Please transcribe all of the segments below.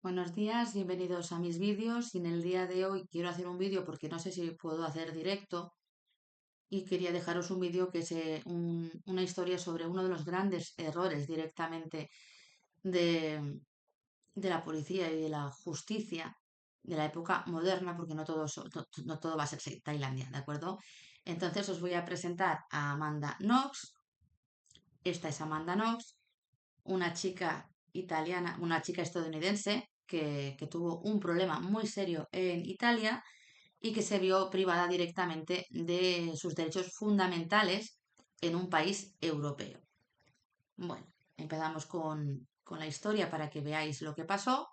Buenos días, bienvenidos a mis vídeos. Y en el día de hoy quiero hacer un vídeo porque no sé si puedo hacer directo y quería dejaros un vídeo que es una historia sobre uno de los grandes errores directamente de, de la policía y de la justicia de la época moderna, porque no todo va a ser Tailandia, ¿de acuerdo? Entonces os voy a presentar a Amanda Knox. Esta es Amanda Knox, una chica italiana, una chica estadounidense que tuvo un problema muy serio en Italia y que se vio privada directamente de sus derechos fundamentales en un país europeo. Bueno, empezamos con la historia para que veáis lo que pasó.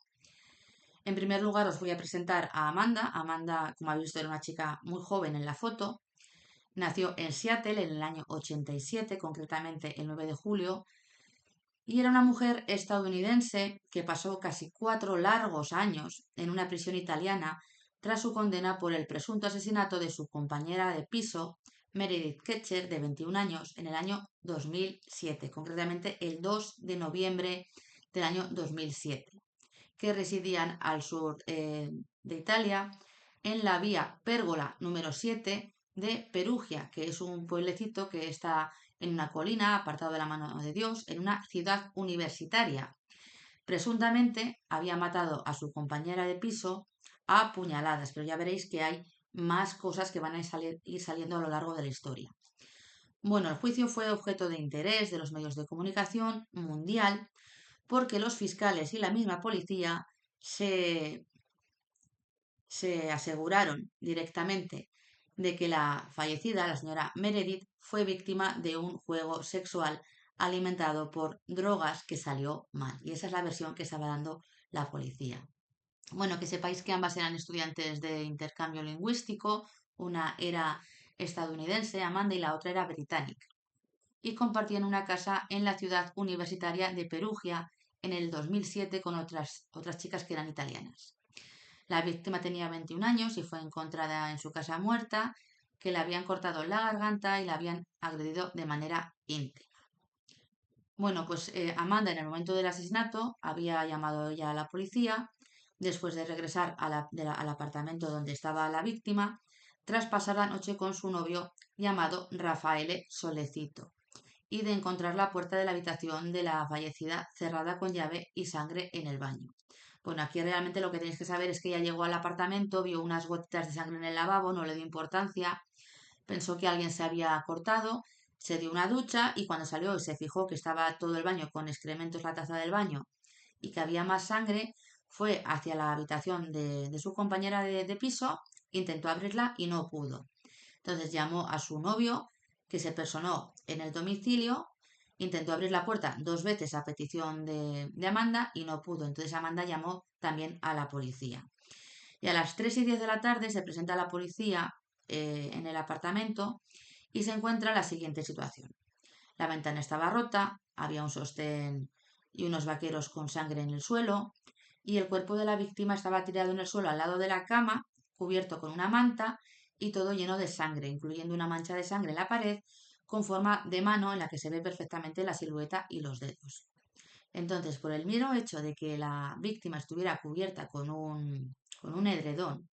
En primer lugar, os voy a presentar a Amanda. Amanda, como habéis visto, era una chica muy joven en la foto. Nació en Seattle en el año 87, concretamente el 9 de julio, y era una mujer estadounidense que pasó casi 4 largos años en una prisión italiana tras su condena por el presunto asesinato de su compañera de piso, Meredith Ketcher, de 21 años, en el año 2007, concretamente el 2 de noviembre del año 2007, que residían al sur de Italia, en la vía Pérgola número 7 de Perugia, que es un pueblecito que está en una colina, apartado de la mano de Dios, en una ciudad universitaria. Presuntamente había matado a su compañera de piso a puñaladas, pero ya veréis que hay más cosas que van a ir saliendo a lo largo de la historia. Bueno, el juicio fue objeto de interés de los medios de comunicación mundial porque los fiscales y la misma policía se se aseguraron directamente de que la fallecida, la señora Meredith, fue víctima de un juego sexual alimentado por drogas que salió mal. Y esa es la versión que estaba dando la policía. Bueno, que sepáis que ambas eran estudiantes de intercambio lingüístico. Una era estadounidense, Amanda, y la otra era británica. Y compartían una casa en la ciudad universitaria de Perugia en el 2007 con otras chicas que eran italianas. La víctima tenía 21 años y fue encontrada en su casa muerta, que le habían cortado la garganta y la habían agredido de manera íntima. Bueno, pues Amanda en el momento del asesinato había llamado ya a la policía después de regresar al apartamento donde estaba la víctima, tras pasar la noche con su novio llamado Rafaele Solecito y de encontrar la puerta de la habitación de la fallecida cerrada con llave y sangre en el baño. Bueno, aquí realmente lo que tenéis que saber es que ella llegó al apartamento, vio unas gotitas de sangre en el lavabo, no le dio importancia, pensó que alguien se había cortado, se dio una ducha y cuando salió y se fijó que estaba todo el baño con excrementos, la taza del baño, y que había más sangre, fue hacia la habitación de su compañera de piso, intentó abrirla y no pudo. Entonces llamó a su novio, que se personó en el domicilio, intentó abrir la puerta 2 veces a petición de Amanda y no pudo. Entonces Amanda llamó también a la policía. Y a las 3 y 10 de la tarde se presenta la policía en el apartamento y se encuentra la siguiente situación. La ventana estaba rota, había un sostén y unos vaqueros con sangre en el suelo y el cuerpo de la víctima estaba tirado en el suelo al lado de la cama, cubierto con una manta y todo lleno de sangre, incluyendo una mancha de sangre en la pared con forma de mano en la que se ve perfectamente la silueta y los dedos. Entonces, por el mero hecho de que la víctima estuviera cubierta con un edredón,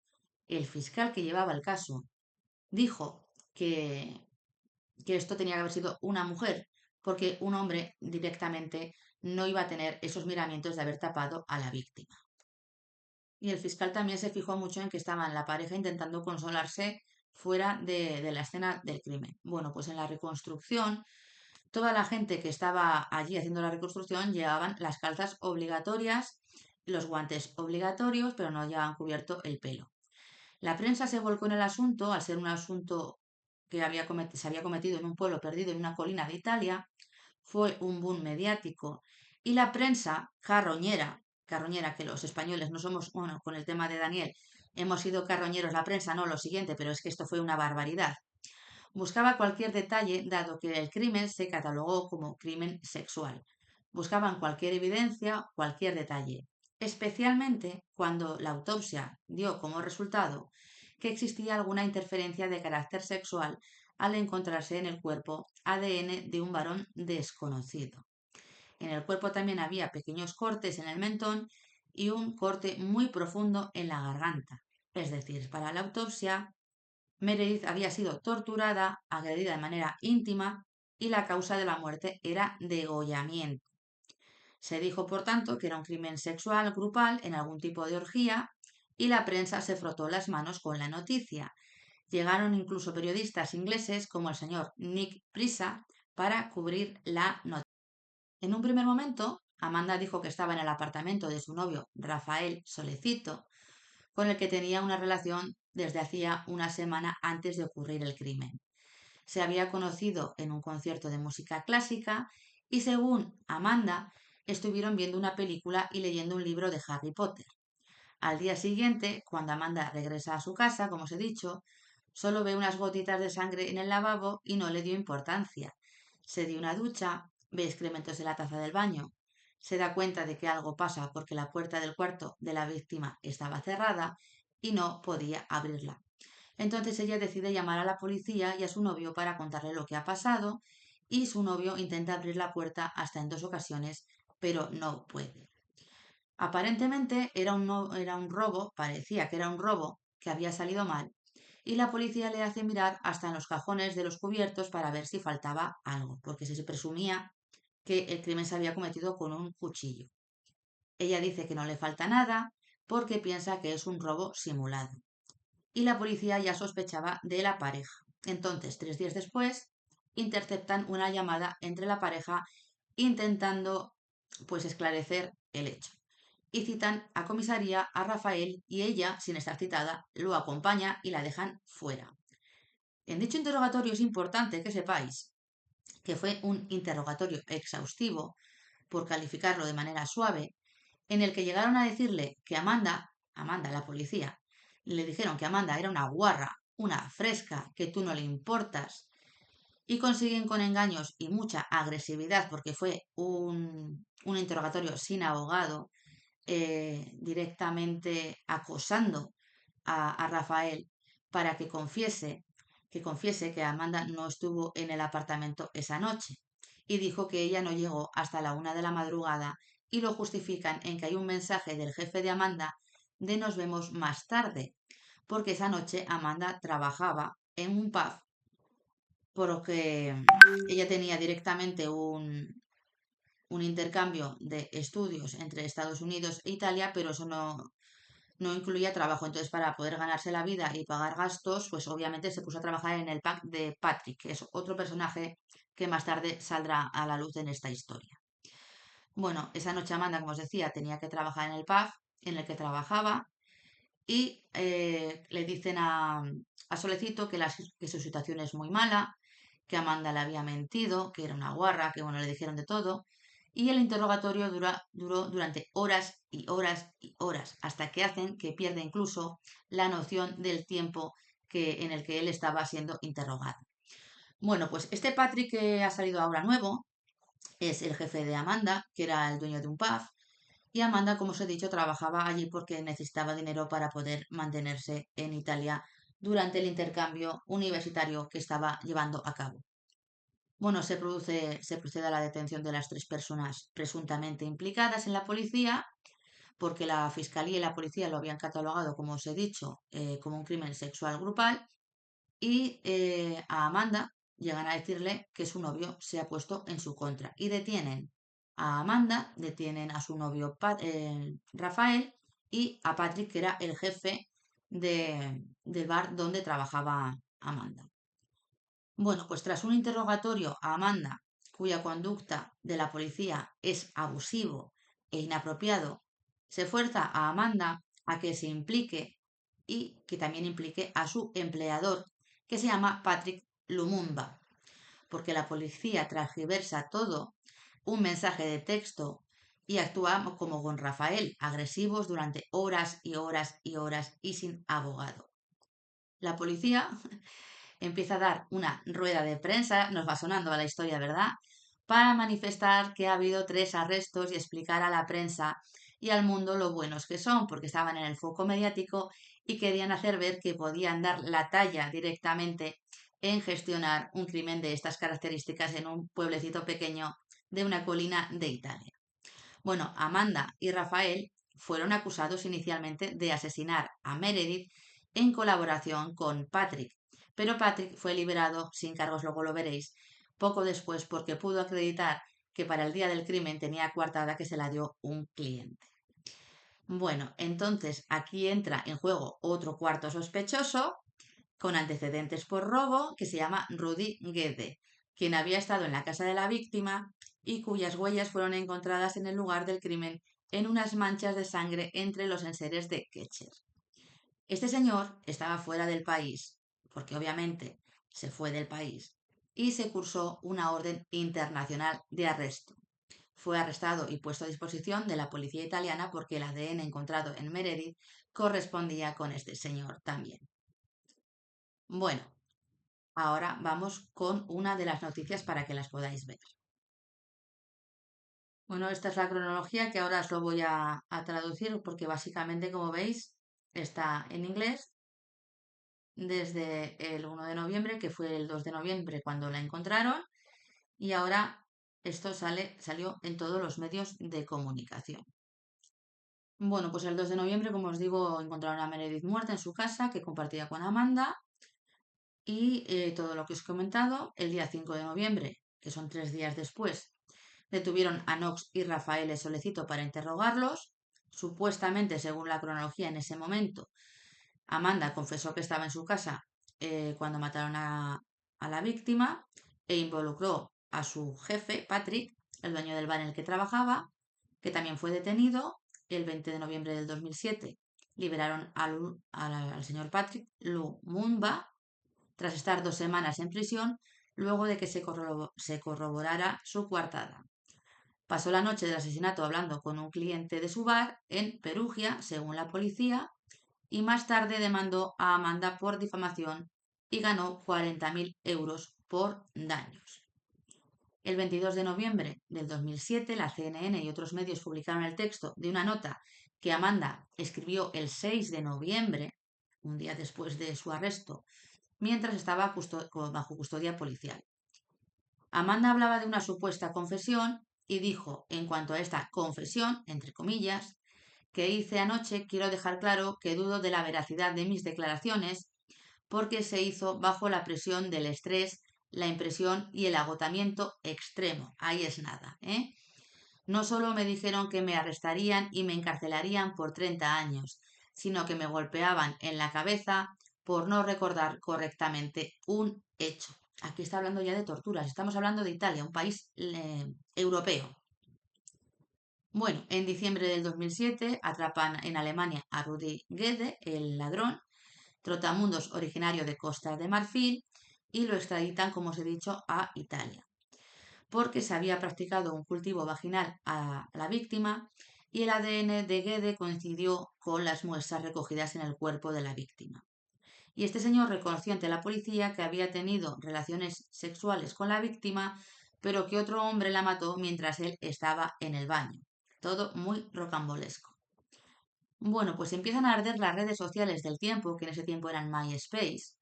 el fiscal que llevaba el caso dijo que esto tenía que haber sido una mujer, porque un hombre directamente no iba a tener esos miramientos de haber tapado a la víctima. Y el fiscal también se fijó mucho en que estaban la pareja intentando consolarse fuera de la escena del crimen. Bueno, pues en la reconstrucción, toda la gente que estaba allí haciendo la reconstrucción llevaban las calzas obligatorias, los guantes obligatorios, pero no llevaban cubierto el pelo. La prensa se volcó en el asunto, al ser un asunto que se había cometido en un pueblo perdido en una colina de Italia, fue un boom mediático. Y la prensa carroñera, que los españoles no somos, bueno, con el tema de Daniel, hemos sido carroñeros, la prensa no, lo siguiente, pero es que esto fue una barbaridad. Buscaba cualquier detalle, dado que el crimen se catalogó como crimen sexual. Buscaban cualquier evidencia, cualquier detalle, especialmente cuando la autopsia dio como resultado que existía alguna interferencia de carácter sexual al encontrarse en el cuerpo ADN de un varón desconocido. En el cuerpo también había pequeños cortes en el mentón y un corte muy profundo en la garganta. Es decir, para la autopsia, Meredith había sido torturada, agredida de manera íntima y la causa de la muerte era degollamiento. Se dijo, por tanto, que era un crimen sexual grupal en algún tipo de orgía y la prensa se frotó las manos con la noticia. Llegaron incluso periodistas ingleses como el señor Nick Prisa para cubrir la noticia. En un primer momento, Amanda dijo que estaba en el apartamento de su novio Rafael Solecito, con el que tenía una relación desde hacía una semana antes de ocurrir el crimen. Se había conocido en un concierto de música clásica y, según Amanda, estuvieron viendo una película y leyendo un libro de Harry Potter. Al día siguiente, cuando Amanda regresa a su casa, como os he dicho, solo ve unas gotitas de sangre en el lavabo y no le dio importancia. Se dio una ducha, ve excrementos en la taza del baño, se da cuenta de que algo pasa porque la puerta del cuarto de la víctima estaba cerrada y no podía abrirla. Entonces ella decide llamar a la policía y a su novio para contarle lo que ha pasado y su novio intenta abrir la puerta hasta en 2 ocasiones, pero no puede. Aparentemente era un robo, parecía que era un robo que había salido mal y la policía le hace mirar hasta en los cajones de los cubiertos para ver si faltaba algo, porque se presumía que el crimen se había cometido con un cuchillo. Ella dice que no le falta nada porque piensa que es un robo simulado. Y la policía ya sospechaba de la pareja. Entonces, 3 días después, interceptan una llamada entre la pareja intentando pues esclarecer el hecho. Y citan a comisaría a Rafael y ella, sin estar citada, lo acompaña y la dejan fuera. En dicho interrogatorio es importante que sepáis que fue un interrogatorio exhaustivo, por calificarlo de manera suave, en el que llegaron a decirle que Amanda, la policía, le dijeron que Amanda era una guarra, una fresca, que tú no le importas, y consiguen con engaños y mucha agresividad, porque fue un interrogatorio sin abogado, directamente acosando a Rafael para que confiese que Amanda no estuvo en el apartamento esa noche. Y dijo que ella no llegó hasta la 1 de la madrugada y lo justifican en que hay un mensaje del jefe de Amanda de nos vemos más tarde, porque esa noche Amanda trabajaba en un pub porque ella tenía directamente un intercambio de estudios entre Estados Unidos e Italia, pero eso no incluía trabajo. Entonces, para poder ganarse la vida y pagar gastos, pues obviamente se puso a trabajar en el pack de Patrick, que es otro personaje que más tarde saldrá a la luz en esta historia. Bueno, esa noche Amanda, como os decía, tenía que trabajar en el pub en el que trabajaba y le dicen a Solecito que su situación es muy mala, que Amanda le había mentido, que era una guarra, que bueno, le dijeron de todo. Y el interrogatorio duró durante horas y horas y horas, hasta que hacen que pierda incluso la noción del tiempo en el que él estaba siendo interrogado. Bueno, pues este Patrick que ha salido ahora nuevo es el jefe de Amanda, que era el dueño de un pub, y Amanda, como os he dicho, trabajaba allí porque necesitaba dinero para poder mantenerse en Italia durante el intercambio universitario que estaba llevando a cabo. Bueno, se procede a la detención de las 3 personas presuntamente implicadas en la policía, porque la fiscalía y la policía lo habían catalogado, como os he dicho, como un crimen sexual grupal, y a Amanda llegan a decirle que su novio se ha puesto en su contra y detienen a Amanda, detienen a su novio Rafael y a Patrick, que era el jefe del bar donde trabajaba Amanda. Bueno, pues tras un interrogatorio a Amanda, cuya conducta de la policía es abusivo e inapropiado, se fuerza a Amanda a que se implique y que también implique a su empleador, que se llama Patrick Lumumba, porque la policía transgiversa todo un mensaje de texto y actúa como con Rafael, agresivos durante horas y horas y horas y sin abogado. La policía empieza a dar una rueda de prensa, nos va sonando a la historia, ¿verdad? Para manifestar que ha habido 3 arrestos y explicar a la prensa y al mundo lo buenos que son, porque estaban en el foco mediático y querían hacer ver que podían dar la talla directamente en gestionar un crimen de estas características en un pueblecito pequeño de una colina de Italia. Bueno, Amanda y Rafael fueron acusados inicialmente de asesinar a Meredith en colaboración con Patrick, pero Patrick fue liberado sin cargos, luego lo veréis, poco después porque pudo acreditar que para el día del crimen tenía coartada que se la dio un cliente. Bueno, entonces aquí entra en juego otro cuarto sospechoso con antecedentes por robo que se llama Rudy Guede, quien había estado en la casa de la víctima y cuyas huellas fueron encontradas en el lugar del crimen en unas manchas de sangre entre los enseres de Ketcher. Este señor estaba fuera del país, porque obviamente se fue del país, y se cursó una orden internacional de arresto. Fue arrestado y puesto a disposición de la policía italiana porque el ADN encontrado en Meredith correspondía con este señor también. Bueno, ahora vamos con una de las noticias para que las podáis ver. Bueno, esta es la cronología que ahora os lo voy a traducir porque básicamente, como veis, está en inglés desde el 1 de noviembre, que fue el 2 de noviembre cuando la encontraron, y ahora esto salió en todos los medios de comunicación. Bueno, pues el 2 de noviembre, como os digo, encontraron a Meredith muerta en su casa que compartía con Amanda y todo lo que os he comentado. El día 5 de noviembre, que son 3 días después, detuvieron a Knox y Rafael Solecito para interrogarlos. Supuestamente, según la cronología en ese momento, Amanda confesó que estaba en su casa cuando mataron a la víctima e involucró a su jefe, Patrick, el dueño del bar en el que trabajaba, que también fue detenido. El 20 de noviembre del 2007 liberaron al señor Patrick Lumumba tras estar 2 semanas en prisión luego de que se corroborara su coartada. Pasó la noche del asesinato hablando con un cliente de su bar en Perugia, según la policía, y más tarde demandó a Amanda por difamación y ganó 40.000 euros por daños. El 22 de noviembre del 2007, la CNN y otros medios publicaron el texto de una nota que Amanda escribió el 6 de noviembre, un día después de su arresto, mientras estaba bajo custodia policial. Amanda hablaba de una supuesta confesión y dijo, en cuanto a esta confesión, entre comillas, que hice anoche, quiero dejar claro que dudo de la veracidad de mis declaraciones porque se hizo bajo la presión del estrés, la impresión y el agotamiento extremo. Ahí es nada, ¿eh? No solo me dijeron que me arrestarían y me encarcelarían por 30 años, sino que me golpeaban en la cabeza por no recordar correctamente un hecho. Aquí está hablando ya de torturas, estamos hablando de Italia, un país europeo. Bueno, en diciembre del 2007 atrapan en Alemania a Rudy Guede, el ladrón, trotamundos originario de Costa de Marfil, y lo extraditan, como os he dicho, a Italia, porque se había practicado un cultivo vaginal a la víctima y el ADN de Guede coincidió con las muestras recogidas en el cuerpo de la víctima. Y este señor reconoció ante la policía que había tenido relaciones sexuales con la víctima, pero que otro hombre la mató mientras él estaba en el baño. Todo muy rocambolesco. Bueno, pues empiezan a arder las redes sociales del tiempo, que en ese tiempo eran MySpace,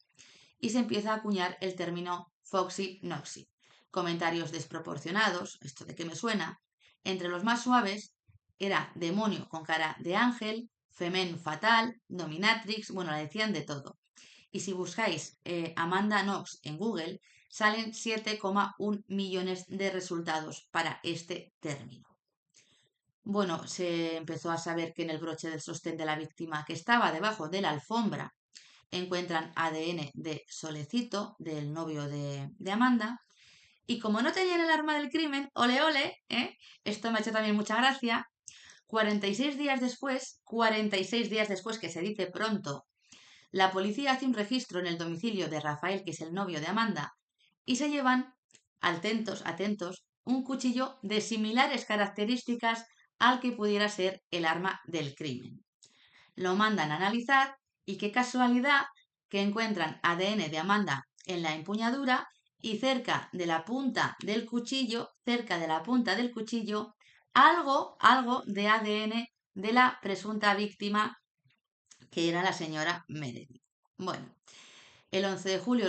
y se empieza a acuñar el término Foxy Noxy. Comentarios desproporcionados, esto de qué me suena, entre los más suaves era demonio con cara de ángel, femen fatal, dominatrix, bueno, la decían de todo. Y si buscáis Amanda Knox en Google, salen 7,1 millones de resultados para este término. Bueno, se empezó a saber que en el broche del sostén de la víctima, que estaba debajo de la alfombra, encuentran ADN de Solecito, del novio de Amanda. Y como no tenían el arma del crimen, ole ole, esto me ha hecho también mucha gracia, 46 días después, que se dice pronto, la policía hace un registro en el domicilio de Rafael, que es el novio de Amanda, y se llevan, atentos, un cuchillo de similares características al que pudiera ser el arma del crimen. Lo mandan a analizar y qué casualidad que encuentran ADN de Amanda en la empuñadura y cerca de la punta del cuchillo, algo de ADN de la presunta víctima, que era la señora Meredith. Bueno, el 11 de julio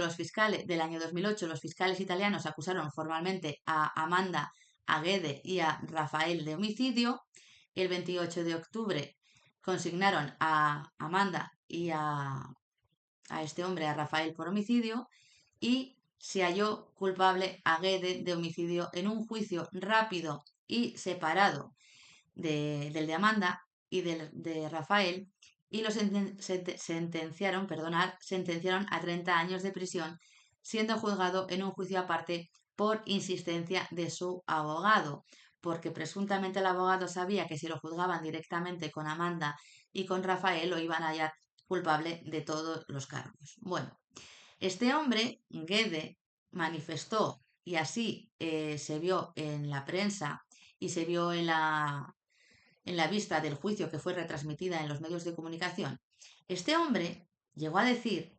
del año 2008, los fiscales italianos acusaron formalmente a Amanda, a Guede y a Rafael de homicidio, el 28 de octubre consignaron a Amanda y a este hombre, a Rafael, por homicidio y se halló culpable a Guede de homicidio en un juicio rápido y separado del de Amanda y de Rafael y los sentenciaron a 30 años de prisión, siendo juzgado en un juicio aparte por insistencia de su abogado, porque presuntamente el abogado sabía que si lo juzgaban directamente con Amanda y con Rafael lo iban a hallar culpable de todos los cargos. Bueno, este hombre, Guede, manifestó y así se vio en la prensa y se vio en la vista del juicio que fue retransmitida en los medios de comunicación. Este hombre llegó a decir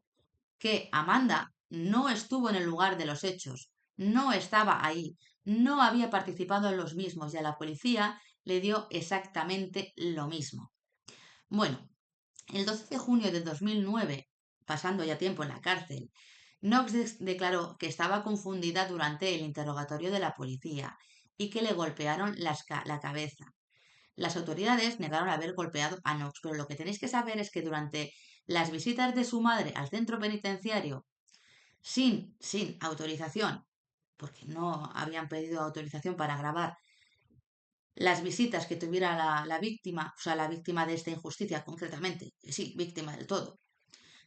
que Amanda no estuvo en el lugar de los hechos, no estaba ahí, no había participado en los mismos y a la policía le dio exactamente lo mismo. Bueno, el 12 de junio de 2009, pasando ya tiempo en la cárcel, Knox declaró que estaba confundida durante el interrogatorio de la policía y que le golpearon la cabeza. Las autoridades negaron haber golpeado a Knox, pero lo que tenéis que saber es que durante las visitas de su madre al centro penitenciario, sin autorización, porque no habían pedido autorización para grabar las visitas que tuviera la víctima, o sea, la víctima de esta injusticia concretamente, sí, víctima del todo,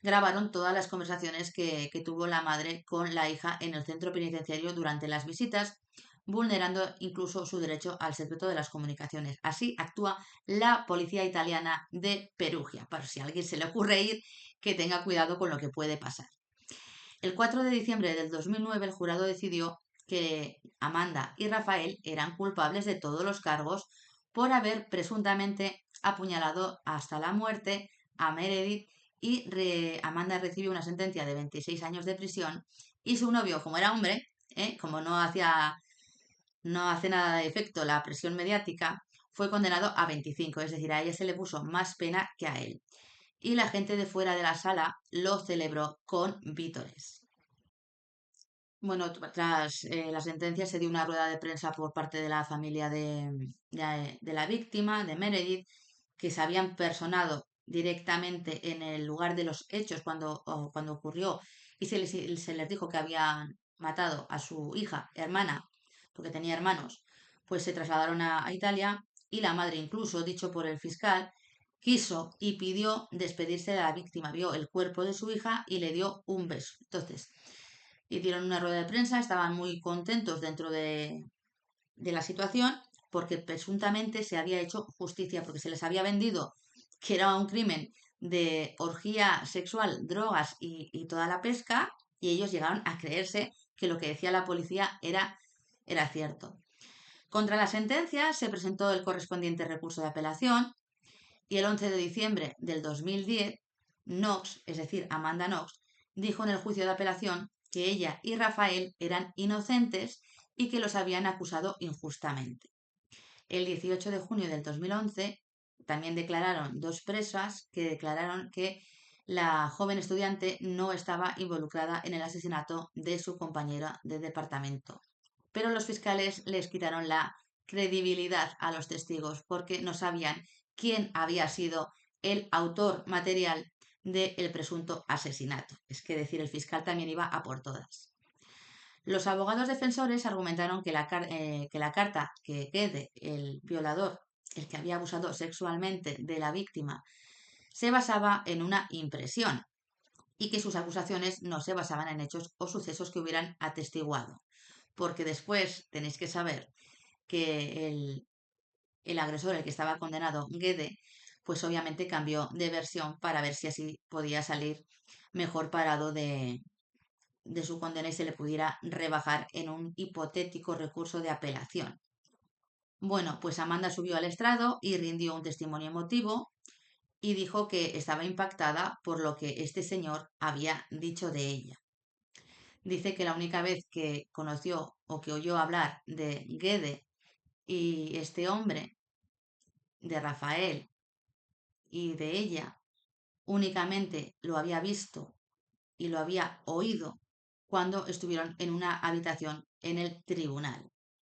grabaron todas las conversaciones que tuvo la madre con la hija en el centro penitenciario durante las visitas, vulnerando incluso su derecho al secreto de las comunicaciones. Así actúa la policía italiana de Perugia, para si a alguien se le ocurre ir, que tenga cuidado con lo que puede pasar. El 4 de diciembre del 2009 el jurado decidió que Amanda y Rafael eran culpables de todos los cargos por haber presuntamente apuñalado hasta la muerte a Meredith y Amanda recibió una sentencia de 26 años de prisión y su novio, como era hombre, como no hace nada de efecto la presión mediática, fue condenado a 25, es decir, a ella se le puso más pena que a él. Y la gente de fuera de la sala lo celebró con vítores. Bueno, tras la sentencia se dio una rueda de prensa por parte de la familia de la víctima, de Meredith, que se habían personado directamente en el lugar de los hechos cuando ocurrió y se les dijo que habían matado a su hija, hermana, porque tenía hermanos, pues se trasladaron a Italia y la madre, incluso dicho por el fiscal, quiso y pidió despedirse de la víctima, vio el cuerpo de su hija y le dio un beso. Entonces, hicieron una rueda de prensa, estaban muy contentos dentro de la situación porque presuntamente se había hecho justicia, porque se les había vendido que era un crimen de orgía sexual, drogas y toda la pesca, y ellos llegaron a creerse que lo que decía la policía era cierto. Contra la sentencia se presentó el correspondiente recurso de apelación y el 11 de diciembre del 2010, Knox, es decir, Amanda Knox, dijo en el juicio de apelación que ella y Rafael eran inocentes y que los habían acusado injustamente. El 18 de junio del 2011 también declararon dos presas que declararon que la joven estudiante no estaba involucrada en el asesinato de su compañera de departamento. Pero los fiscales les quitaron la credibilidad a los testigos porque no sabían quién había sido el autor material del presunto asesinato. Es que decir, el fiscal también iba a por todas. Los abogados defensores argumentaron que la carta que Guede, el violador, el que había abusado sexualmente de la víctima, se basaba en una impresión y que sus acusaciones no se basaban en hechos o sucesos que hubieran atestiguado. Porque después tenéis que saber que el agresor, el que estaba condenado, Guede, pues obviamente cambió de versión para ver si así podía salir mejor parado de su condena y se le pudiera rebajar en un hipotético recurso de apelación. Bueno, pues Amanda subió al estrado y rindió un testimonio emotivo y dijo que estaba impactada por lo que este señor había dicho de ella. Dice que la única vez que conoció o que oyó hablar de Guede y este hombre, de Rafael y de ella, únicamente lo había visto y lo había oído cuando estuvieron en una habitación en el tribunal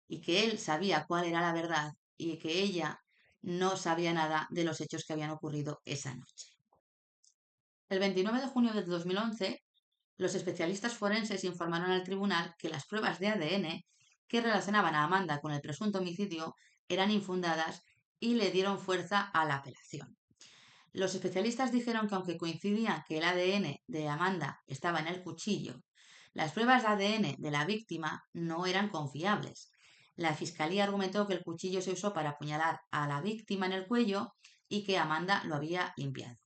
y que él sabía cuál era la verdad y que ella no sabía nada de los hechos que habían ocurrido esa noche. El 29 de junio de 2011, los especialistas forenses informaron al tribunal que las pruebas de ADN que relacionaban a Amanda con el presunto homicidio eran infundadas y le dieron fuerza a la apelación. Los especialistas dijeron que aunque coincidían que el ADN de Amanda estaba en el cuchillo, las pruebas de ADN de la víctima no eran confiables. La fiscalía argumentó que el cuchillo se usó para apuñalar a la víctima en el cuello y que Amanda lo había limpiado.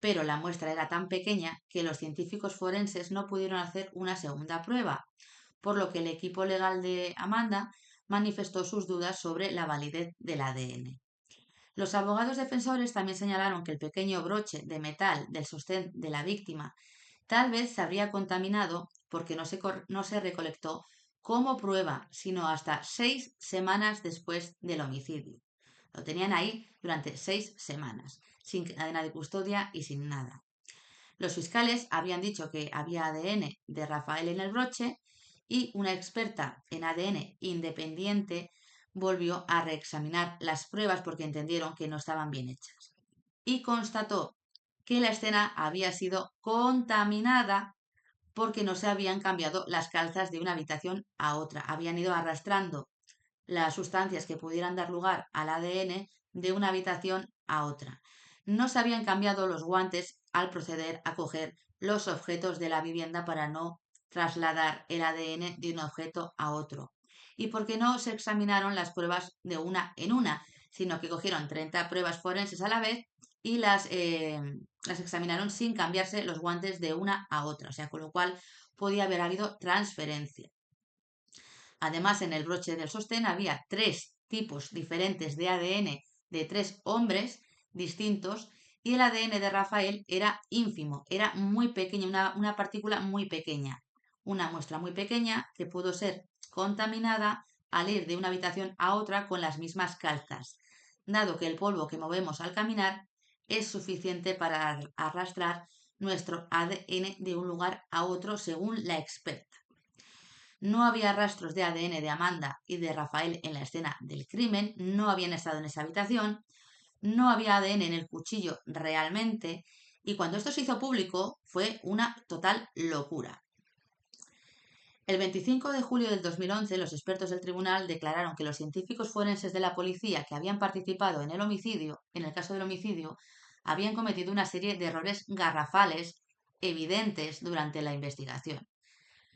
Pero la muestra era tan pequeña que los científicos forenses no pudieron hacer una segunda prueba, por lo que el equipo legal de Amanda manifestó sus dudas sobre la validez del ADN. Los abogados defensores también señalaron que el pequeño broche de metal del sostén de la víctima tal vez se habría contaminado porque no se recolectó como prueba, sino hasta 6 semanas después del homicidio. Lo tenían ahí durante 6 semanas, sin cadena de custodia y sin nada. Los fiscales habían dicho que había ADN de Rafael en el broche y una experta en ADN independiente volvió a reexaminar las pruebas porque entendieron que no estaban bien hechas. Y constató que la escena había sido contaminada porque no se habían cambiado las calzas de una habitación a otra. Habían ido arrastrando las sustancias que pudieran dar lugar al ADN de una habitación a otra. No se habían cambiado los guantes al proceder a coger los objetos de la vivienda para no trasladar el ADN de un objeto a otro. Y porque no se examinaron las pruebas de una en una, sino que cogieron 30 pruebas forenses a la vez y las examinaron sin cambiarse los guantes de una a otra. O sea, con lo cual podía haber habido transferencia. Además, en el broche del sostén había 3 tipos diferentes de ADN de 3 hombres distintos y el ADN de Rafael era ínfimo, era muy pequeño, una partícula muy pequeña, una muestra muy pequeña que pudo ser contaminada al ir de una habitación a otra con las mismas calzas, dado que el polvo que movemos al caminar es suficiente para arrastrar nuestro ADN de un lugar a otro según la experta. No había rastros de ADN de Amanda y de Rafael en la escena del crimen, no habían estado en esa habitación, no había ADN en el cuchillo realmente, y cuando esto se hizo público fue una total locura. El 25 de julio del 2011, los expertos del tribunal declararon que los científicos forenses de la policía que habían participado en el caso del homicidio, habían cometido una serie de errores garrafales evidentes durante la investigación.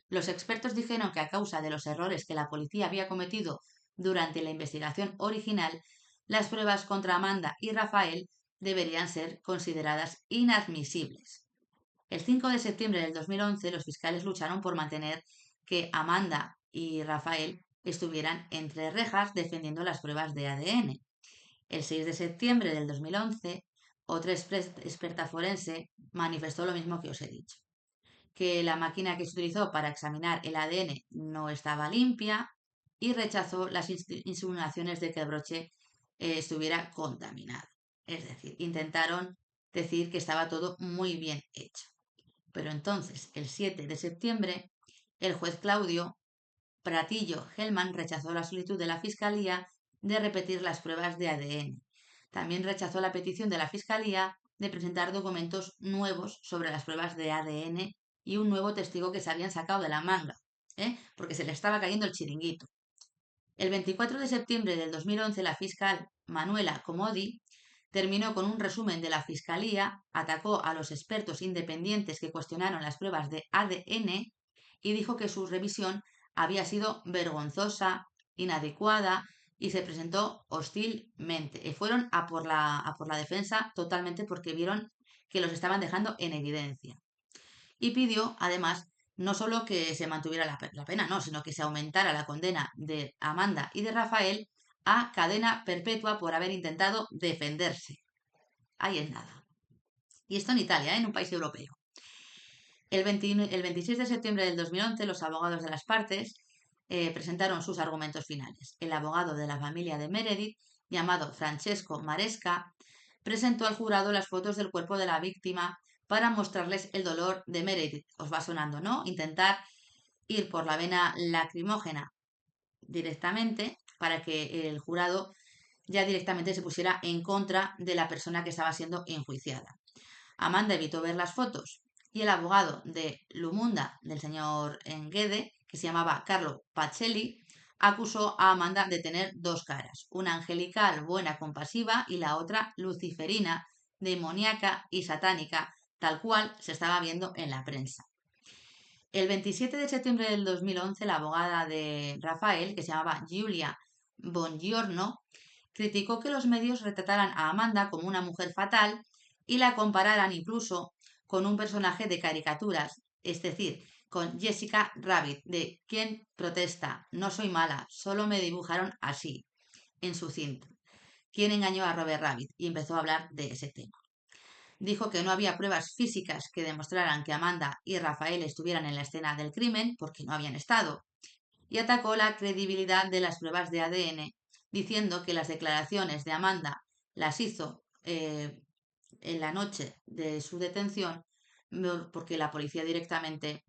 Los expertos dijeron que a causa de los errores que la policía había cometido durante la investigación original, las pruebas contra Amanda y Rafael deberían ser consideradas inadmisibles. El 5 de septiembre del 2011, los fiscales lucharon por mantener que Amanda y Rafael estuvieran entre rejas defendiendo las pruebas de ADN. El 6 de septiembre del 2011, otra experta forense manifestó lo mismo que os he dicho, que la máquina que se utilizó para examinar el ADN no estaba limpia y rechazó las insinuaciones de que el broche estuviera contaminado. Es decir, intentaron decir que estaba todo muy bien hecho. Pero entonces, el 7 de septiembre, el juez Claudio Pratillo Hellman rechazó la solicitud de la Fiscalía de repetir las pruebas de ADN. También rechazó la petición de la Fiscalía de presentar documentos nuevos sobre las pruebas de ADN y un nuevo testigo que se habían sacado de la manga, porque se le estaba cayendo el chiringuito. El 24 de septiembre del 2011, la fiscal Manuela Comodi terminó con un resumen de la Fiscalía, atacó a los expertos independientes que cuestionaron las pruebas de ADN y dijo que su revisión había sido vergonzosa, inadecuada y se presentó hostilmente. Y fueron a por la defensa totalmente porque vieron que los estaban dejando en evidencia. Y pidió, además, no solo que se mantuviera la pena, no, sino que se aumentara la condena de Amanda y de Rafael a cadena perpetua por haber intentado defenderse. Ahí es nada. Y esto en Italia, en un país europeo. El 26 de septiembre del 2011, los abogados de las partes presentaron sus argumentos finales. El abogado de la familia de Meredith, llamado Francesco Maresca, presentó al jurado las fotos del cuerpo de la víctima para mostrarles el dolor de Meredith. Os va sonando, ¿no? Intentar ir por la vena lacrimógena directamente para que el jurado ya directamente se pusiera en contra de la persona que estaba siendo enjuiciada. Amanda evitó ver las fotos y el abogado de Lumunda, del señor Guede, que se llamaba Carlo Pacelli, acusó a Amanda de tener dos caras, una angelical, buena, compasiva y la otra luciferina, demoníaca y satánica, tal cual se estaba viendo en la prensa. El 27 de septiembre del 2011, la abogada de Rafael, que se llamaba Giulia Bongiorno, criticó que los medios retrataran a Amanda como una mujer fatal y la compararan incluso con un personaje de caricaturas, es decir, con Jessica Rabbit, de ¿Quién protesta? No soy mala, solo me dibujaron así, en su cinta. ¿Quién engañó a Robert Rabbit? Y empezó a hablar de ese tema. Dijo que no había pruebas físicas que demostraran que Amanda y Rafael estuvieran en la escena del crimen porque no habían estado, y atacó la credibilidad de las pruebas de ADN, diciendo que las declaraciones de Amanda las hizo en la noche de su detención porque la policía directamente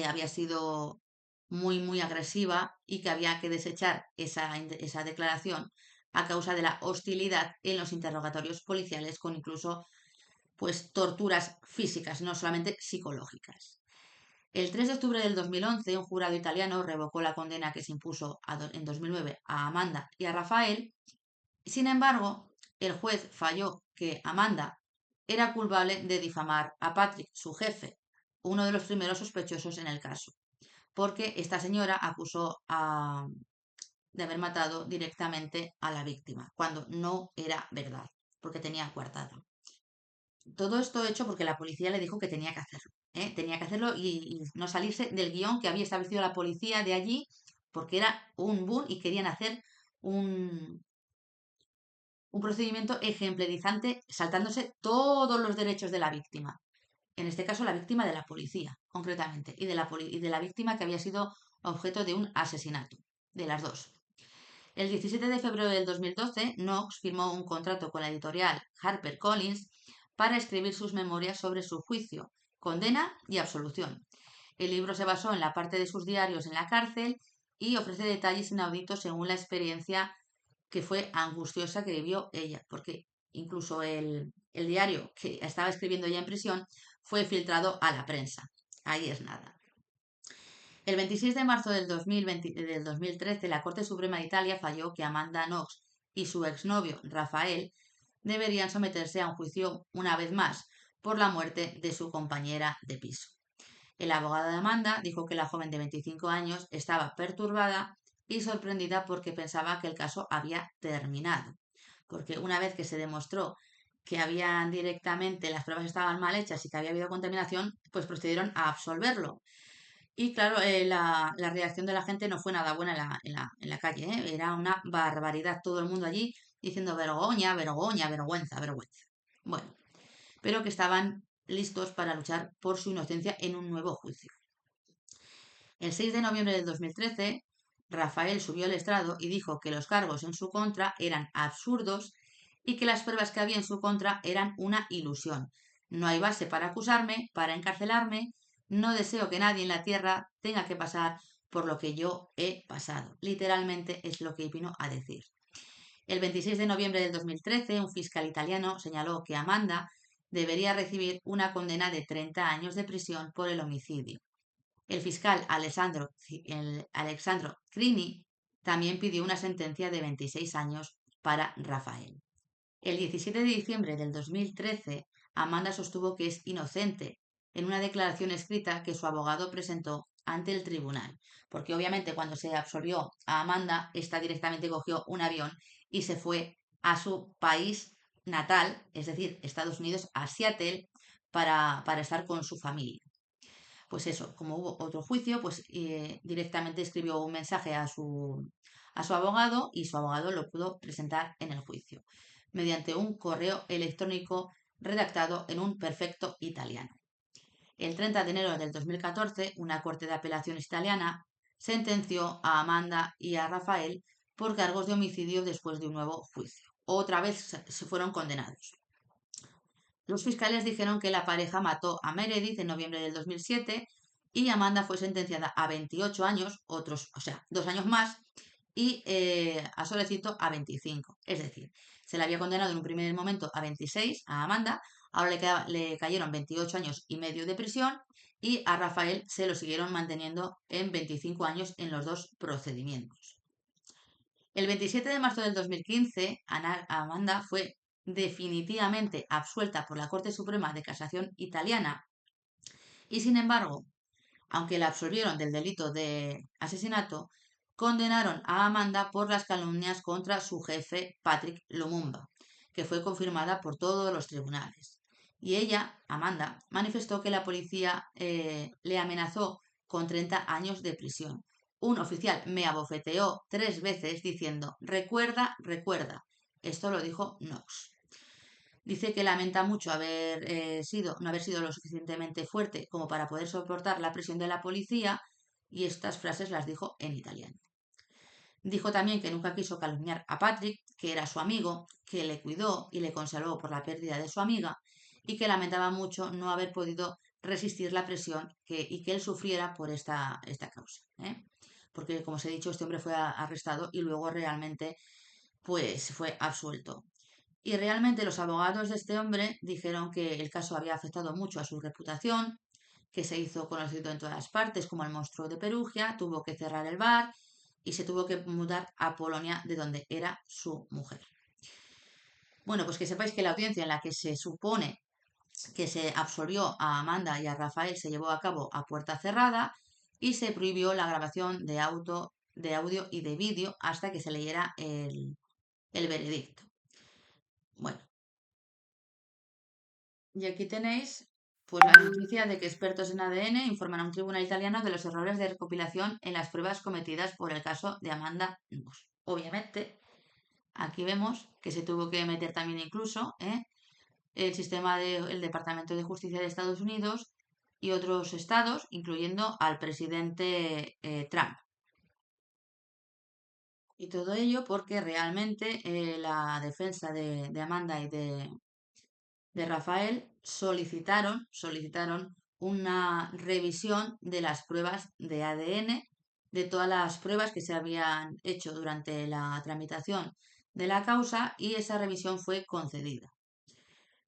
había sido muy agresiva y que había que desechar esa declaración a causa de la hostilidad en los interrogatorios policiales con incluso pues torturas físicas, no solamente psicológicas. El 3 de octubre del 2011, un jurado italiano revocó la condena que se impuso en 2009 a Amanda y a Rafael. Sin embargo, el juez falló que Amanda era culpable de difamar a Patrick, su jefe, uno de los primeros sospechosos en el caso, porque esta señora acusó de haber matado directamente a la víctima, cuando no era verdad, porque tenía coartada. Todo esto hecho porque la policía le dijo que tenía que hacerlo. Tenía que hacerlo y no salirse del guión que había establecido la policía de allí, porque era un boom y querían hacer un procedimiento ejemplarizante, saltándose todos los derechos de la víctima. En este caso, la víctima de la policía, concretamente, y de la víctima que había sido objeto de un asesinato, de las dos. El 17 de febrero del 2012, Knox firmó un contrato con la editorial HarperCollins para escribir sus memorias sobre su juicio, condena y absolución. El libro se basó en la parte de sus diarios en la cárcel y ofrece detalles inauditos según la experiencia que fue angustiosa que vivió ella, porque incluso el diario que estaba escribiendo ella en prisión fue filtrado a la prensa. Ahí es nada. El 26 de marzo del 2013, la Corte Suprema de Italia falló que Amanda Knox y su exnovio Rafael deberían someterse a un juicio una vez más por la muerte de su compañera de piso. El abogado de Amanda dijo que la joven de 25 años estaba perturbada y sorprendida porque pensaba que el caso había terminado, porque una vez que se demostró que habían directamente las pruebas estaban mal hechas y que había habido contaminación, pues procedieron a absolverlo. Y claro, la reacción de la gente no fue nada buena en la calle, ¿eh? Era una barbaridad. Todo el mundo allí diciendo vergüenza, vergüenza, vergüenza, vergüenza. Bueno, pero que estaban listos para luchar por su inocencia en un nuevo juicio. El 6 de noviembre del 2013, Rafael subió al estrado y dijo que los cargos en su contra eran absurdos y que las pruebas que había en su contra eran una ilusión. No hay base para acusarme, para encarcelarme. No deseo que nadie en la tierra tenga que pasar por lo que yo he pasado. Literalmente es lo que vino a decir. El 26 de noviembre del 2013, un fiscal italiano señaló que Amanda debería recibir una condena de 30 años de prisión por el homicidio. El fiscal Alessandro Crini también pidió una sentencia de 26 años para Rafael. El 17 de diciembre del 2013, Amanda sostuvo que es inocente en una declaración escrita que su abogado presentó ante el tribunal, porque obviamente cuando se absolvió a Amanda, esta directamente cogió un avión y se fue a su país natal, es decir, Estados Unidos, a Seattle, para estar con su familia. Pues eso, como hubo otro juicio, pues directamente escribió un mensaje a su abogado y su abogado lo pudo presentar en el juicio mediante un correo electrónico redactado en un perfecto italiano. El 30 de enero del 2014, una corte de apelaciones italiana sentenció a Amanda y a Rafael por cargos de homicidio después de un nuevo juicio. Otra vez se fueron condenados. Los fiscales dijeron que la pareja mató a Meredith en noviembre del 2007 y Amanda fue sentenciada a 28 años, 2 años más, y a Solecito a 25. Es decir, se le había condenado en un primer momento a 26 a Amanda, ahora le cayeron 28 años y medio de prisión y a Rafael se lo siguieron manteniendo en 25 años en los dos procedimientos. El 27 de marzo del 2015, Amanda fue definitivamente absuelta por la Corte Suprema de Casación italiana y, sin embargo, aunque la absolvieron del delito de asesinato, condenaron a Amanda por las calumnias contra su jefe Patrick Lumumba, que fue confirmada por todos los tribunales. Y ella, Amanda, manifestó que la policía le amenazó con 30 años de prisión. Un oficial me abofeteó 3 veces diciendo, recuerda, recuerda. Esto lo dijo Knox. Dice que lamenta mucho no haber sido lo suficientemente fuerte como para poder soportar la presión de la policía, y estas frases las dijo en italiano. Dijo también que nunca quiso calumniar a Patrick, que era su amigo, que le cuidó y le consoló por la pérdida de su amiga, y que lamentaba mucho no haber podido resistir la presión y que él sufriera por esta causa. Porque, como os he dicho, este hombre fue arrestado y luego realmente pues fue absuelto. Y realmente los abogados de este hombre dijeron que el caso había afectado mucho a su reputación, que se hizo conocido en todas partes como el monstruo de Perugia, tuvo que cerrar el bar y se tuvo que mudar a Polonia, de donde era su mujer. Bueno, pues que sepáis que la audiencia en la que se supone que se absolvió a Amanda y a Rafael se llevó a cabo a puerta cerrada y se prohibió la grabación de audio y de vídeo hasta que se leyera el veredicto. Bueno, y aquí tenéis pues la noticia de que expertos en ADN informan a un tribunal italiano de los errores de recopilación en las pruebas cometidas por el caso de Amanda Knox. Obviamente, aquí vemos que se tuvo que meter también incluso el sistema del Departamento de Justicia de Estados Unidos y otros estados, incluyendo al presidente Trump. Y todo ello porque realmente la defensa de Amanda y de Rafael solicitaron una revisión de las pruebas de ADN, de todas las pruebas que se habían hecho durante la tramitación de la causa, y esa revisión fue concedida.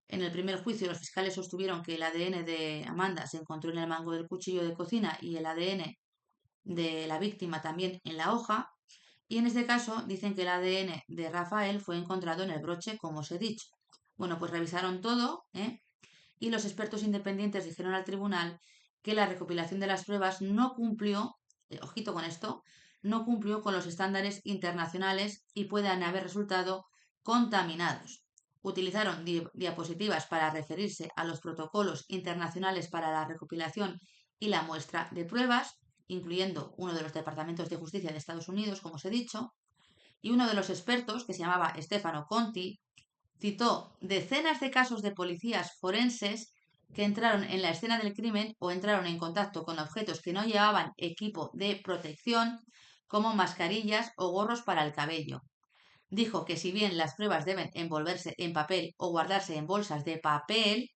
En el primer juicio, los fiscales sostuvieron que el ADN de Amanda se encontró en el mango del cuchillo de cocina y el ADN de la víctima también en la hoja, y en este caso dicen que el ADN de Rafael fue encontrado en el broche, como os he dicho. Bueno, pues revisaron todo, y los expertos independientes dijeron al tribunal que la recopilación de las pruebas no cumplió, ojito con esto, no cumplió con los estándares internacionales y puedan haber resultado contaminados. Utilizaron diapositivas para referirse a los protocolos internacionales para la recopilación y la muestra de pruebas, incluyendo uno de los departamentos de justicia de Estados Unidos, como os he dicho, y uno de los expertos, que se llamaba Stefano Conti, citó decenas de casos de policías forenses que entraron en la escena del crimen o entraron en contacto con objetos que no llevaban equipo de protección, como mascarillas o gorros para el cabello. Dijo que si bien las pruebas deben envolverse en papel o guardarse en bolsas de papel,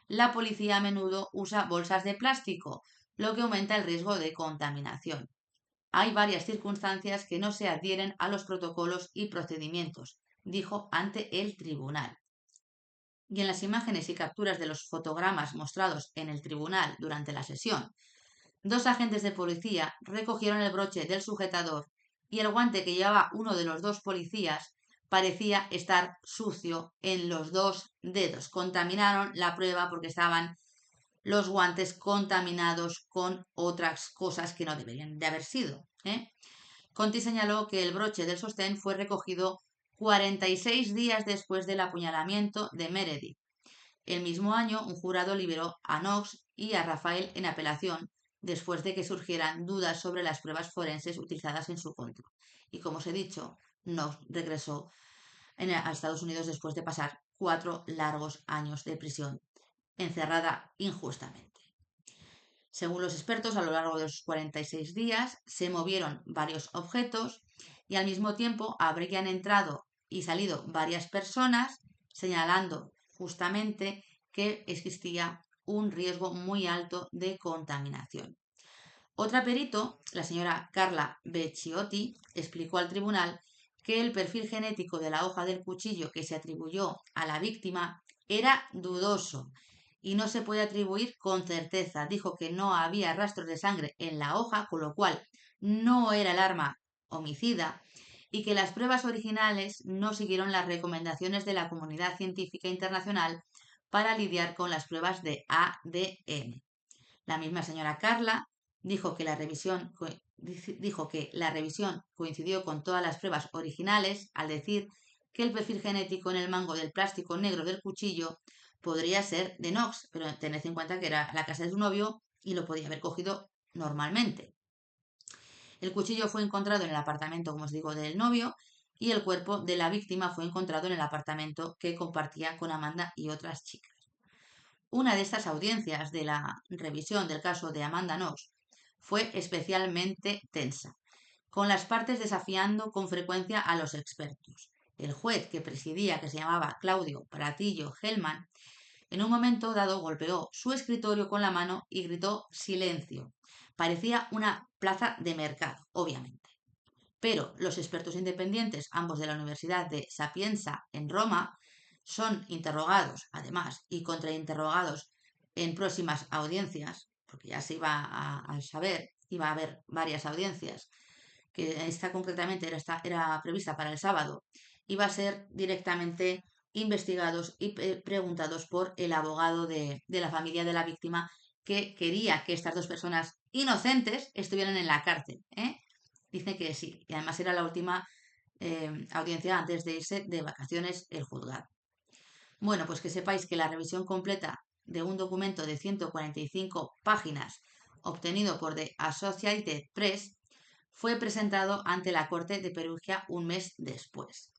la policía a menudo usa bolsas de plástico, lo que aumenta el riesgo de contaminación. Hay varias circunstancias que no se adhieren a los protocolos y procedimientos, dijo ante el tribunal. Y en las imágenes y capturas de los fotogramas mostrados en el tribunal durante la sesión, 2 agentes de policía recogieron el broche del sujetador y el guante que llevaba uno de los 2 policías parecía estar sucio en los 2 dedos. Contaminaron la prueba porque estaban los guantes contaminados con otras cosas que no deberían de haber sido. Conti señaló que el broche del sostén fue recogido 46 días después del apuñalamiento de Meredith. El mismo año, un jurado liberó a Knox y a Rafael en apelación después de que surgieran dudas sobre las pruebas forenses utilizadas en su contra. Y como os he dicho, Knox regresó a Estados Unidos después de pasar 4 largos años de prisión, encerrada injustamente. Según los expertos, a lo largo de los 46 días se movieron varios objetos y al mismo tiempo habrían entrado y salido varias personas, señalando justamente que existía un riesgo muy alto de contaminación. Otra perito, la señora Carla Becciotti, explicó al tribunal que el perfil genético de la hoja del cuchillo que se atribuyó a la víctima era dudoso y no se puede atribuir con certeza. Dijo que no había rastros de sangre en la hoja, con lo cual no era el arma homicida, y que las pruebas originales no siguieron las recomendaciones de la comunidad científica internacional para lidiar con las pruebas de ADN. La misma señora Carla dijo que la revisión coincidió con todas las pruebas originales al decir que el perfil genético en el mango del plástico negro del cuchillo podría ser de Knox, pero tened en cuenta que era la casa de su novio y lo podía haber cogido normalmente. El cuchillo fue encontrado en el apartamento, como os digo, del novio, y el cuerpo de la víctima fue encontrado en el apartamento que compartía con Amanda y otras chicas. Una de estas audiencias de la revisión del caso de Amanda Knox fue especialmente tensa, con las partes desafiando con frecuencia a los expertos. El juez que presidía, que se llamaba Claudio Pratillo Hellman, en un momento dado golpeó su escritorio con la mano y gritó silencio. Parecía una plaza de mercado, obviamente. Pero los expertos independientes, ambos de la Universidad de Sapienza en Roma, son interrogados, además, y contrainterrogados en próximas audiencias, porque ya se iba a saber, iba a haber varias audiencias, que esta concretamente era prevista para el sábado, iba a ser directamente investigados y preguntados por el abogado de la familia de la víctima, que quería que estas dos personas inocentes estuvieran en la cárcel. Dice que sí, y además era la última audiencia antes de irse de vacaciones el juzgado. Bueno, pues que sepáis que la revisión completa de un documento de 145 páginas obtenido por The Associated Press fue presentado ante la Corte de Perugia un mes después.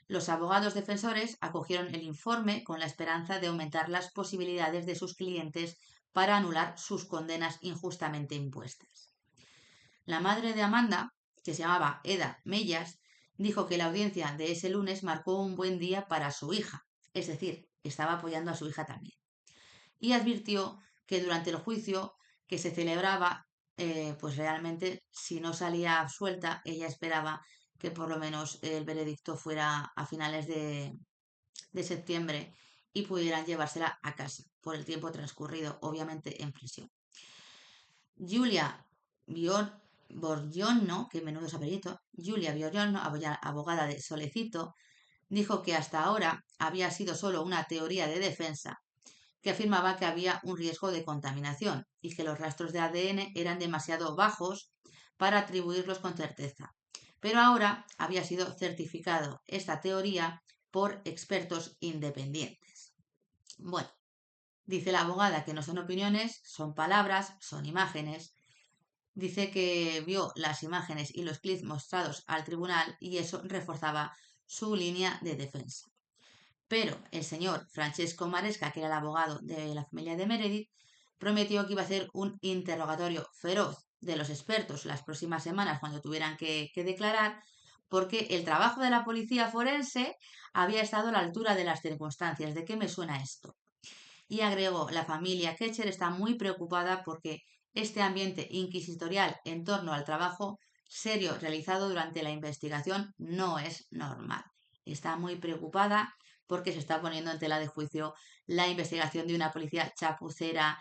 Los abogados defensores acogieron el informe con la esperanza de aumentar las posibilidades de sus clientes para anular sus condenas injustamente impuestas. La madre de Amanda, que se llamaba Eda Mellas, dijo que la audiencia de ese lunes marcó un buen día para su hija, es decir, estaba apoyando a su hija también. Y advirtió que durante el juicio que se celebraba, pues realmente si no salía absuelta, ella esperaba que por lo menos el veredicto fuera a finales de septiembre y pudieran llevársela a casa por el tiempo transcurrido, obviamente en prisión. Julia Borgiorno, que menudo apellido, Julia Borgiorno, abogada de Solecito, dijo que hasta ahora había sido solo una teoría de defensa que afirmaba que había un riesgo de contaminación y que los rastros de ADN eran demasiado bajos para atribuirlos con certeza. Pero ahora había sido certificado esta teoría por expertos independientes. Bueno, dice la abogada que no son opiniones, son palabras, son imágenes. Dice que vio las imágenes y los clips mostrados al tribunal y eso reforzaba su línea de defensa. Pero el señor Francesco Maresca, que era el abogado de la familia de Meredith, prometió que iba a hacer un interrogatorio feroz de los expertos las próximas semanas cuando tuvieran que declarar, porque el trabajo de la policía forense había estado a la altura de las circunstancias. ¿De qué me suena esto? Y agregó, la familia Ketcher está muy preocupada porque este ambiente inquisitorial en torno al trabajo serio realizado durante la investigación no es normal. Está muy preocupada porque se está poniendo en tela de juicio la investigación de una policía chapucera,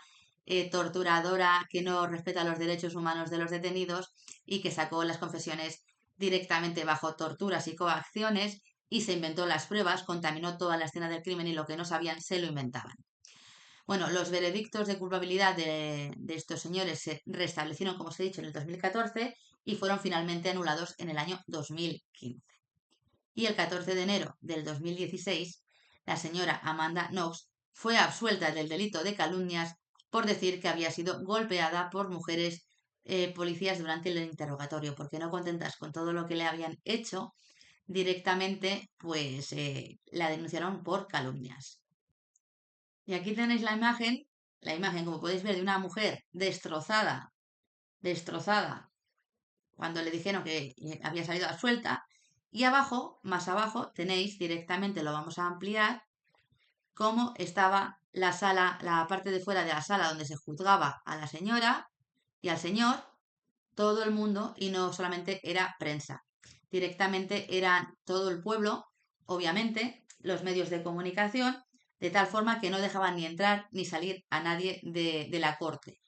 torturadora, que no respeta los derechos humanos de los detenidos y que sacó las confesiones directamente bajo torturas y coacciones y se inventó las pruebas, contaminó toda la escena del crimen y lo que no sabían se lo inventaban. Bueno, los veredictos de culpabilidad de estos señores se restablecieron, como os he dicho, en el 2014 y fueron finalmente anulados en el año 2015. Y el 14 de enero del 2016, la señora Amanda Knox fue absuelta del delito de calumnias por decir que había sido golpeada por mujeres policías durante el interrogatorio, porque no contentas con todo lo que le habían hecho, directamente pues la denunciaron por calumnias. Y aquí tenéis la imagen, como podéis ver, de una mujer destrozada, cuando le dijeron que había salido absuelta. Y abajo, más abajo, tenéis directamente, lo vamos a ampliar, cómo estaba la sala, la parte de fuera de la sala donde se juzgaba a la señora y al señor, todo el mundo y no solamente era prensa. Directamente eran todo el pueblo, obviamente, los medios de comunicación, de tal forma que no dejaban ni entrar ni salir a nadie de la corte.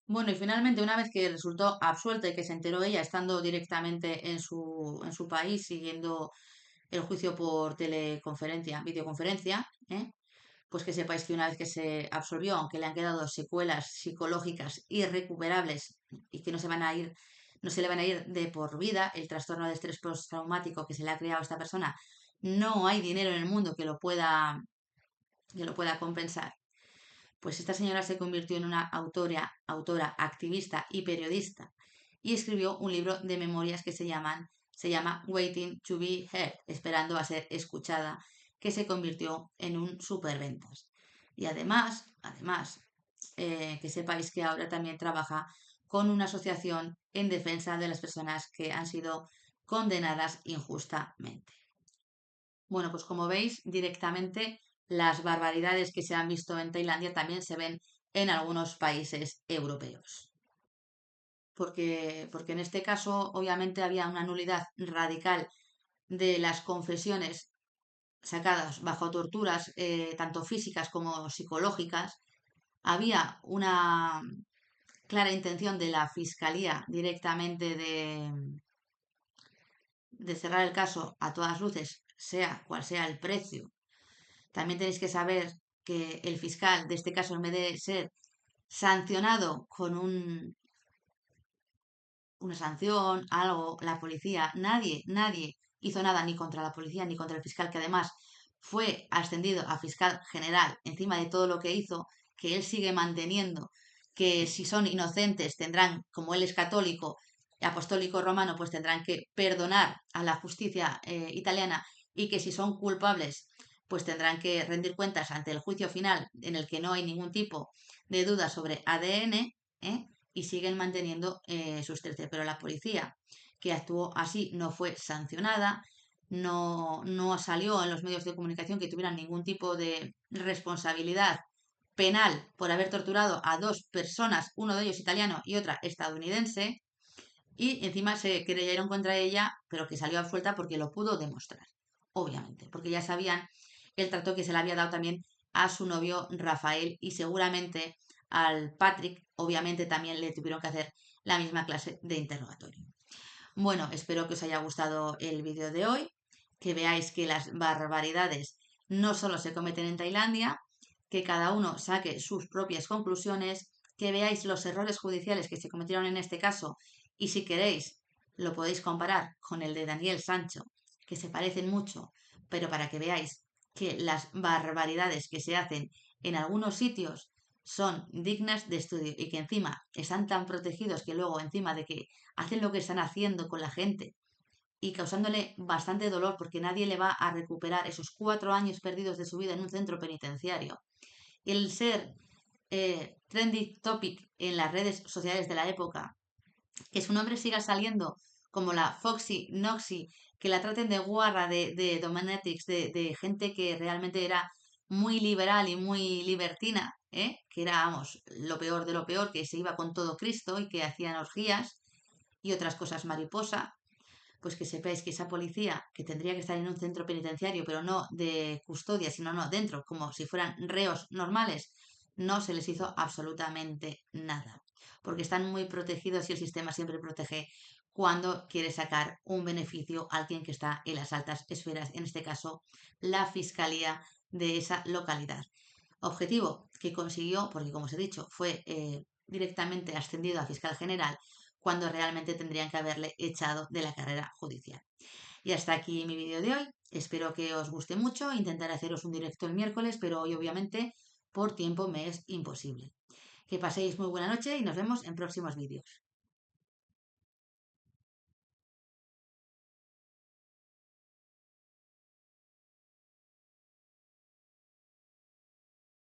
Bueno, y finalmente, una vez que resultó absuelta y que se enteró ella estando directamente en su país siguiendo el juicio por teleconferencia, videoconferencia, pues que sepáis que una vez que se absolvió, aunque le han quedado secuelas psicológicas irrecuperables y que no se van a ir, no se le van a ir de por vida, el trastorno de estrés postraumático que se le ha creado a esta persona, no hay dinero en el mundo que lo pueda compensar. Pues esta señora se convirtió en una autora, activista y periodista y escribió un libro de memorias que se llama Waiting to be Heard, esperando a ser escuchada, que se convirtió en un superventas. Y que sepáis que ahora también trabaja con una asociación en defensa de las personas que han sido condenadas injustamente. Bueno, pues como veis, directamente las barbaridades que se han visto en Tailandia también se ven en algunos países europeos. Porque en este caso, obviamente, había una nulidad radical de las confesiones sacadas bajo torturas, tanto físicas como psicológicas. Había una clara intención de la fiscalía directamente de cerrar el caso a todas luces, sea cual sea el precio. También tenéis que saber que el fiscal de este caso, en vez de ser sancionado con una sanción, algo, la policía, nadie hizo nada ni contra la policía ni contra el fiscal, que además fue ascendido a fiscal general encima de todo lo que hizo, que él sigue manteniendo que si son inocentes tendrán, como él es católico, apostólico romano, pues tendrán que perdonar a la justicia italiana, y que si son culpables pues tendrán que rendir cuentas ante el juicio final en el que no hay ningún tipo de duda sobre ADN, y siguen manteniendo sus 13. Pero la policía que actuó así no fue sancionada, no salió en los medios de comunicación que tuvieran ningún tipo de responsabilidad penal por haber torturado a dos personas, uno de ellos italiano y otra estadounidense, y encima se creyeron contra ella, pero que salió absuelta porque lo pudo demostrar, obviamente, porque ya sabían el trato que se le había dado también a su novio Rafael, y seguramente al Patrick, obviamente también le tuvieron que hacer la misma clase de interrogatorio. Bueno, espero que os haya gustado el vídeo de hoy, que veáis que las barbaridades no solo se cometen en Tailandia, que cada uno saque sus propias conclusiones, que veáis los errores judiciales que se cometieron en este caso, y si queréis lo podéis comparar con el de Daniel Sancho, que se parecen mucho, pero para que veáis que las barbaridades que se hacen en algunos sitios son dignas de estudio y que encima están tan protegidos, que luego encima de que hacen lo que están haciendo con la gente y causándole bastante dolor, porque nadie le va a recuperar esos 4 años perdidos de su vida en un centro penitenciario. El ser trendy topic en las redes sociales de la época, que su nombre siga saliendo como la Foxy Noxy, que la traten de guarra, de dominatrix, de gente que realmente era muy liberal y muy libertina, que era, vamos, lo peor de lo peor, que se iba con todo Cristo y que hacían orgías y otras cosas mariposa. Pues que sepáis que esa policía, que tendría que estar en un centro penitenciario, pero no de custodia, sino no dentro, como si fueran reos normales, no se les hizo absolutamente nada, porque están muy protegidos y el sistema siempre protege cuando quiere sacar un beneficio a alguien que está en las altas esferas, en este caso la fiscalía de esa localidad. Objetivo que consiguió, porque como os he dicho, fue directamente ascendido a fiscal general, cuando realmente tendrían que haberle echado de la carrera judicial. Y hasta aquí mi vídeo de hoy. Espero que os guste mucho. Intentaré haceros un directo el miércoles, pero hoy obviamente por tiempo me es imposible. Que paséis muy buena noche y nos vemos en próximos vídeos.